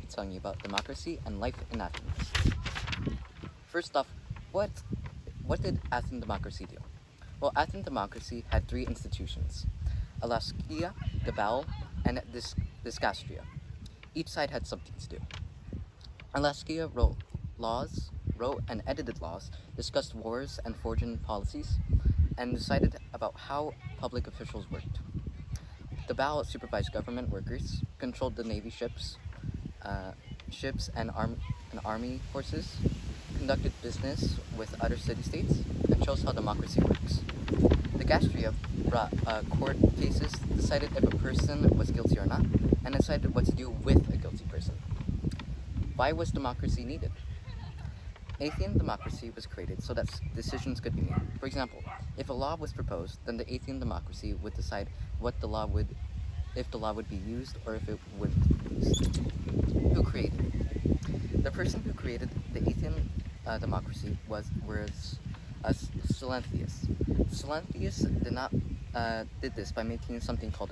telling you about democracy and life in Athens. First off, what did Athens democracy do? Well, Athens democracy had three institutions: Alaskia, the Bowel, and Discastria. Each side had something to do. Alaskia wrote and edited laws, discussed wars and foreign policies, and decided about how public officials worked. The Bowel supervised government workers, controlled the navy ships and army forces, conducted business with other city-states, and shows how democracy works. The Gastria brought court cases, decided if a person was guilty or not, and decided what to do with a guilty person. Why was democracy needed? Athenian democracy was created so that decisions could be made. For example, if a law was proposed, then the Athenian democracy would decide if the law would be used or if it wouldn't be used. Who created it? The person who created the Athenian democracy was Silanthius. Silanthius did this by making something called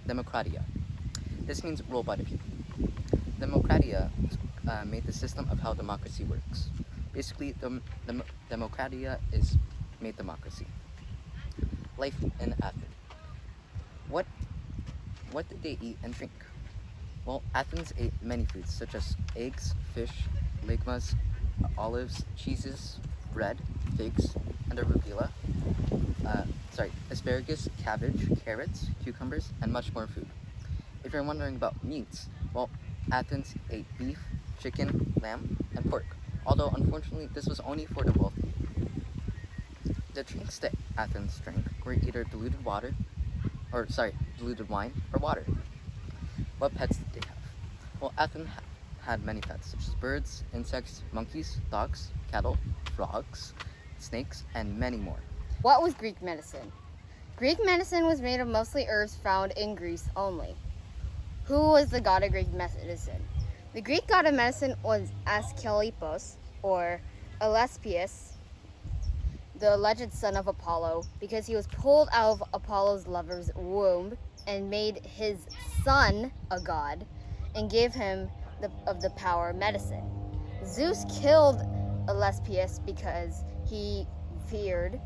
Democratia. This means rule by the people. Democratia made the system of how democracy works. Basically, Democratia is made democracy. Life in Athens. What did they eat and drink? Well, Athens ate many foods such as eggs, fish, legumes, olives, cheeses, bread, figs, and arugula. Asparagus, cabbage, carrots, cucumbers, and much more food. If you're wondering about meats, well, Athens ate beef, chicken, lamb, and pork, although unfortunately this was only for the wealthy. The drinks that Athens drank were either diluted wine or water. What pets did they have? Well, Athens had many pets, such as birds, insects, monkeys, dogs, cattle, frogs, snakes, and many more. What was Greek medicine? Greek medicine was made of mostly herbs found in Greece only. Who was the god of Greek medicine? The Greek god of medicine was Asclepius, or Asclepius, the alleged son of Apollo, because he was pulled out of Apollo's lover's womb and made his son a god and gave him the power of medicine. Zeus killed Asclepius because Zeus feared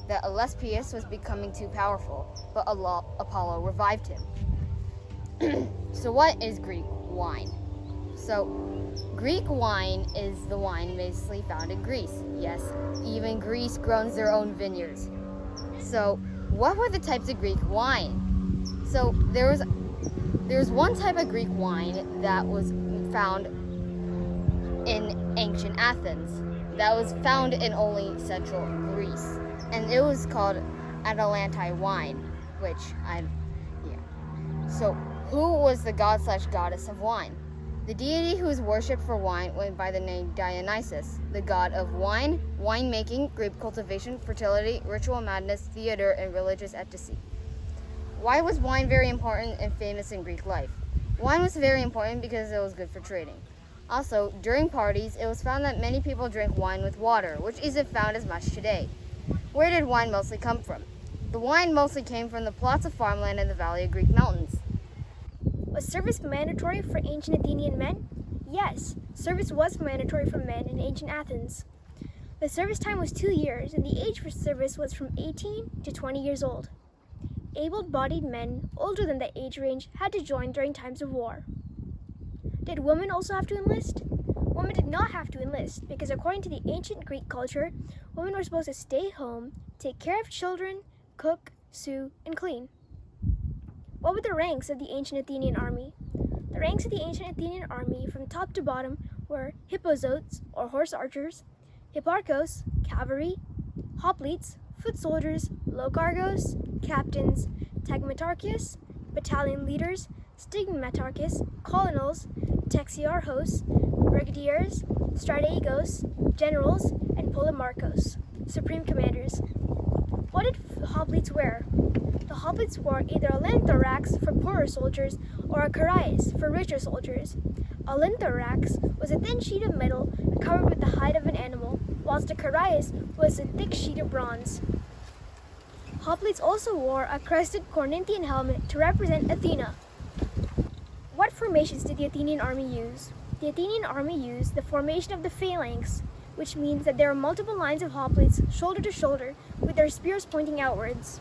that Asclepius was becoming too powerful, but Apollo revived him. So what is Greek wine? So Greek wine is the wine mostly found in Greece. Yes, even Greece grows their own vineyards. So what were the types of Greek wine? So there's one type of Greek wine that was found in ancient Athens, that was found in only central Greece, and it was called Atalantine wine, So who was the god/goddess of wine? The deity who was worshipped for wine went by the name Dionysus, the god of wine, winemaking, grape cultivation, fertility, ritual madness, theater, and religious ecstasy. Why was wine very important and famous in Greek life? Wine was very important because it was good for trading. Also, during parties, it was found that many people drank wine with water, which isn't found as much today. Where did wine mostly come from? The wine mostly came from the plots of farmland in the valley of Greek mountains. Was service mandatory for ancient Athenian men? Yes, service was mandatory for men in ancient Athens. The service time was 2 years, and the age for service was from 18 to 20 years old. Able-bodied men older than that age range had to join during times of war. Did women also have to enlist? Women did not have to enlist because according to the ancient Greek culture, women were supposed to stay home, take care of children, cook, sew, and clean. What were the ranks of the ancient Athenian army? The ranks of the ancient Athenian army from top to bottom were hippozotes, or horse archers, hipparchos, cavalry, hoplites, foot soldiers, logarchos, captains, tagmatarchus, battalion leaders, stigmatarchus, colonels, texiarchos, brigadiers, strategos, generals, and polemarchos, supreme commanders. What did hoplites wear? The hoplites wore either a linthorax for poorer soldiers or a karias for richer soldiers. A linthorax was a thin sheet of metal covered with the hide of an animal, whilst a karias was a thick sheet of bronze. Hoplites also wore a crested Corinthian helmet to represent Athena. What formations did the Athenian army use? The Athenian army used the formation of the phalanx, which means that there are multiple lines of hoplites shoulder to shoulder with their spears pointing outwards.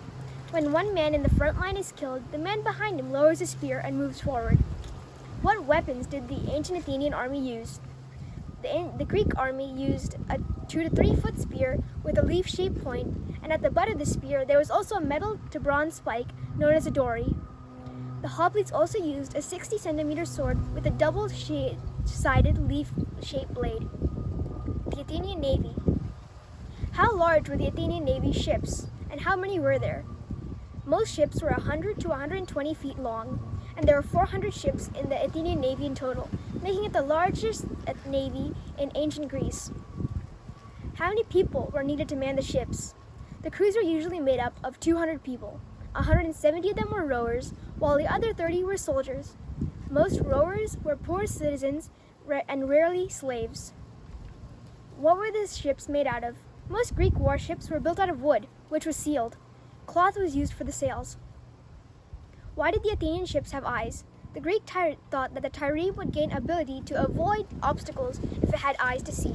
When one man in the front line is killed, the man behind him lowers his spear and moves forward. What weapons did the ancient Athenian army use? The Greek army used a 2 to 3 foot spear with a leaf-shaped point, and at the butt of the spear there was also a metal to bronze spike known as a dory. The hoplites also used a 60 centimeter sword with a double-sided leaf-shaped blade. The Athenian Navy. How large were the Athenian Navy ships, and how many were there? Most ships were 100 to 120 feet long, and there were 400 ships in the Athenian Navy in total, making it the largest navy in ancient Greece. How many people were needed to man the ships? The crews were usually made up of 200 people. 170 of them were rowers, while the other 30 were soldiers. Most rowers were poor citizens and rarely slaves. What were the ships made out of? Most Greek warships were built out of wood, which was sealed. Cloth was used for the sails. Why did the Athenian ships have eyes? The Greek thought that the trireme would gain ability to avoid obstacles if it had eyes to see.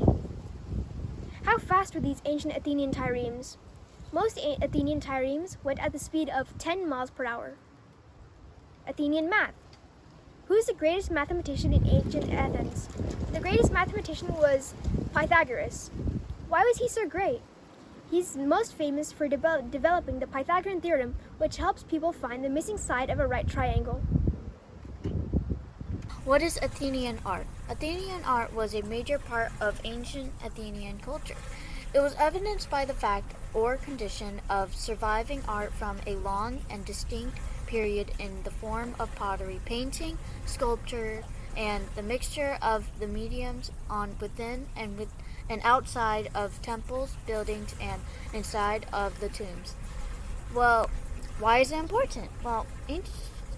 How fast were these ancient Athenian triremes? Most Athenian triremes went at the speed of 10 miles per hour. Athenian math. Who is the greatest mathematician in ancient Athens? The greatest mathematician was Pythagoras. Why was he so great? He's most famous for developing the Pythagorean theorem, which helps people find the missing side of a right triangle. What is Athenian art? Athenian art was a major part of ancient Athenian culture. It was evidenced by the fact or condition of surviving art from a long and distinct period in the form of pottery, painting, sculpture, and the mixture of the mediums on within and outside of temples, buildings, and inside of the tombs. Well, why is it important? Well,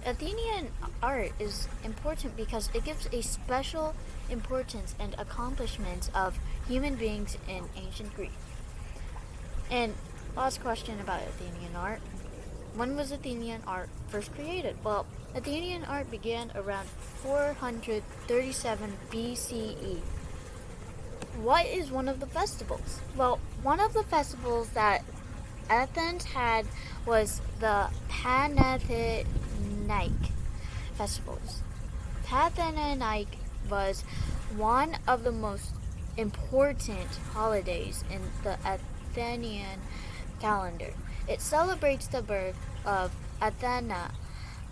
Athenian art is important because it gives a special importance and accomplishments of human beings in ancient Greece. And last question about Athenian art. When was Athenian art first created? Well, Athenian art began around 437 BCE. What is one of the festivals? Well, one of the festivals that Athens had was the Panathenaic festivals. Panathenaic was one of the most important holidays in the Athenian calendar. It celebrates the birth of Athena,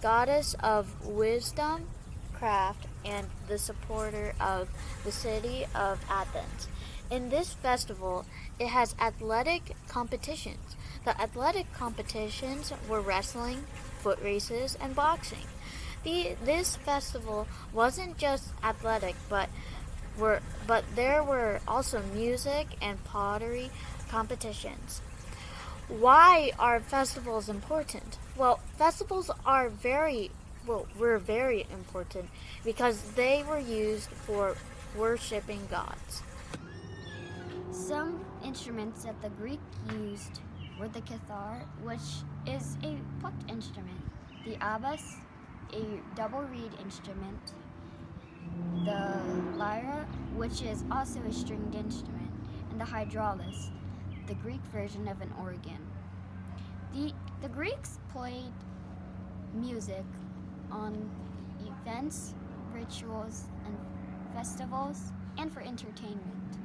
goddess of wisdom, craft, and the supporter of the city of Athens. In this festival, it has athletic competitions. The athletic competitions were wrestling, foot races, and boxing. This festival wasn't just athletic, but there were also music and pottery competitions. Why are festivals important? Well, festivals were very important because they were used for worshiping gods. Some instruments that the Greek used were the kithar, which is a plucked instrument, the abas, a double reed instrument, the lyra, which is also a stringed instrument, and the hydraulis, the Greek version of an organ. The Greeks played music on events, rituals, and festivals, and for entertainment.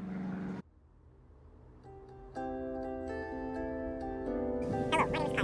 Hello, my name is